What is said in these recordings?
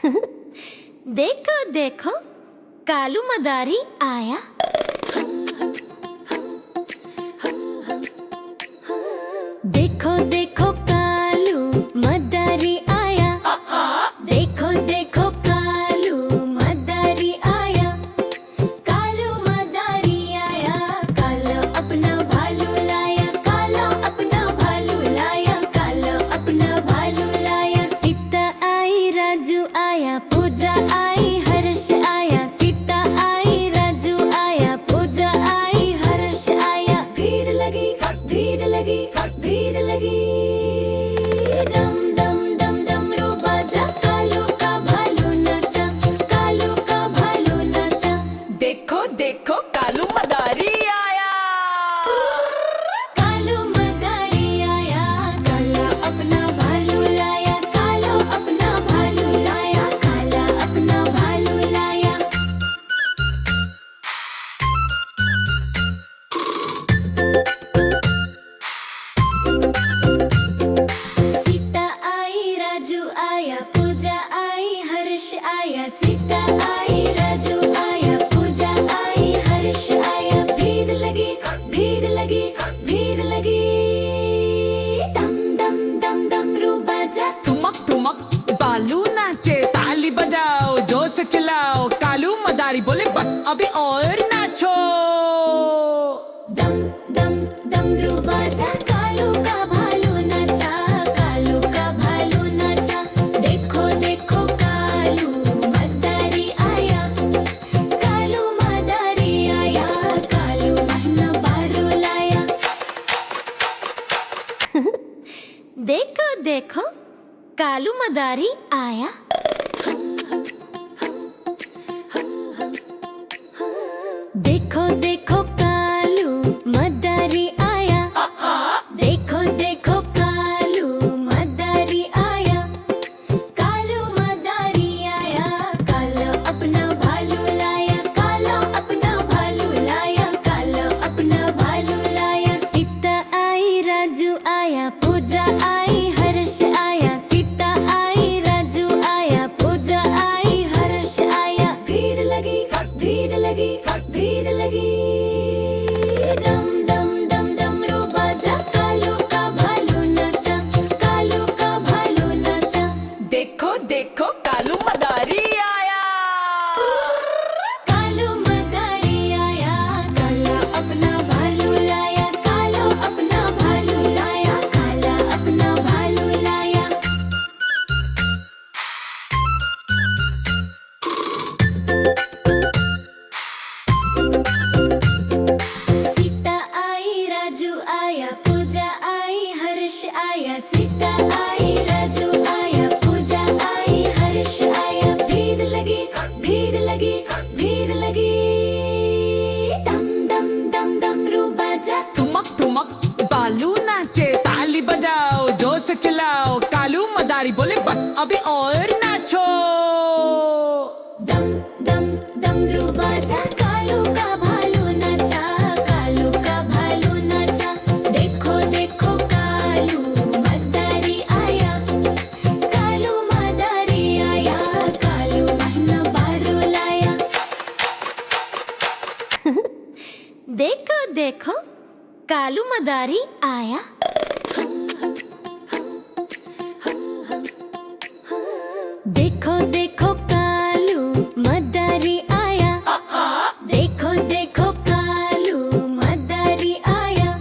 देखो देखो कालू मदारी आया। देखो देखो कालू मदारी आया। देखो देखो कालू मदारी आया। कालू मदारी आया। कालो अपना भालू लाया। कालो अपना भालू लाया। कालो अपना भालू लाया। सीता आई राजू आया। पूजा आई हर्ष आया। सीता आई राजू आया। पूजा आई हर्ष आया। भीड़ लगी भीड़ लगी भीड़ लगी। दम दम दम डमरू बाजा। कालू का भालू नाचा। कालू का भालू नाचा। देखो देखो कालू मदारी आया। कालू मदारी आया। काला अपना भालू लाया। कालो अपना भालू लाया। काला अपना भालू लाया। सीता आई राजू आया। पूजा आई हर्ष आया। सीता आई राजू आया। पूजा आई हर्ष आया। भीड़ लगी भीड़ लगी भीड़ लगी। दम दम दम डमरू बाजा। ठुमक ठुमक बालू नाचे। ताली बजाओ जोर से चिल्लाओ। कालू मदारी बोले बस अभी और नाचो। दम दम डमरू बाजा। कालू का भालू नाचा। कालू का भालू नाचा। देखो देखो कालू मदारी आया। कालू मदारी आया। कालू महना बारू लाया। देखो देखो कालू मदारी आया। देखो देखो कालू मदारी आया। देखो देखो कालू मदारी आया। कालू मदारी आया। कालो अपना भालू लाया। कालो अपना भालू लाया। कालो अपना भालू लाया। सीता आई राजू आया। पूजा आई हर्ष आया। सीता आई राजू आया। पूजा आई हर्ष आया। भीड़ लगी भीड़ लगी भीड़ लगी। दम दम दम डमरू बाजा। कालू का भालू नाचा। कालू का भालू नाचा। देखो देखो कालू मदारी आया। कालू मदारी आया। काला अपना भालू लाया। कालो अपना भालू लाया। काला अपना भालू लाया। सीता आई राजू आया। पूजा आई हर्ष आया। सीता आई राजू आया। पूजा आई हर्ष आया। भीड़ लगी भीड़ लगी भीड़ लगी। दम दम दम डमरू बाजा। ठुमक ठुमक बालू नाचे। ताली बजाओ जोर से चिल्लाओ। कालू मदारी बोले बस अभी और नाचो। दम दम डमरू बाजा। कालू का भालू नाचा। कालू का भालू नाचा। देखो देखो कालू मदारी आया। कालू मदारी आया। कालू महना बारू लाया। देखो देखो कालू मदारी आया। देखो देखो कालू मदारी आया। देखो देखो कालू मदारी आया।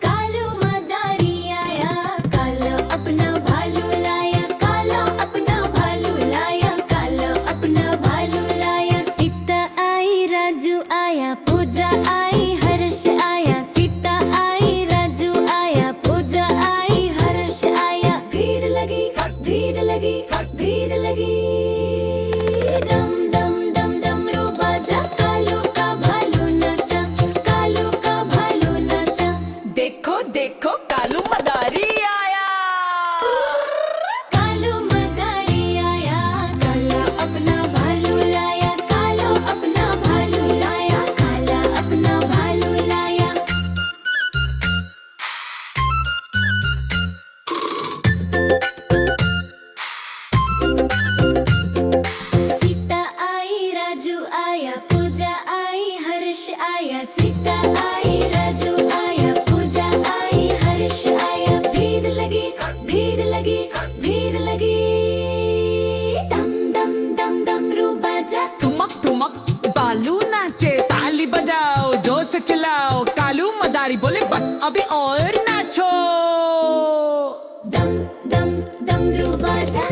कालू मदारी आया। कालो अपना भालू लाया। कालो अपना भालू लाया। कालो अपना भालू लाया। सीता आई राजू आया। पूजा आई हर्ष आया। सीता आई राजू आया। पूजा आई हर्ष आया। भीड़ लगी भीड़ लगी भीड़ लगी। दम दम दम डमरू बाजा। कालू का भालू नाचा। कालू का भालू नाचा। देखो देखो कालू मदारी आया। कालू मदारी आया। काला अपना भालू लाया। कालो अपना भालू लाया। काला अपना भालू लाया। लगी भीड़ लगी भीड़ लगी दम दम दम डमरू बजा ठुमक ठुमक बालू नाचे ताली बजाओ जोर से चिल्लाओ कालू मदारी बोले बस अभी और नाचो दम दम डमरू बजा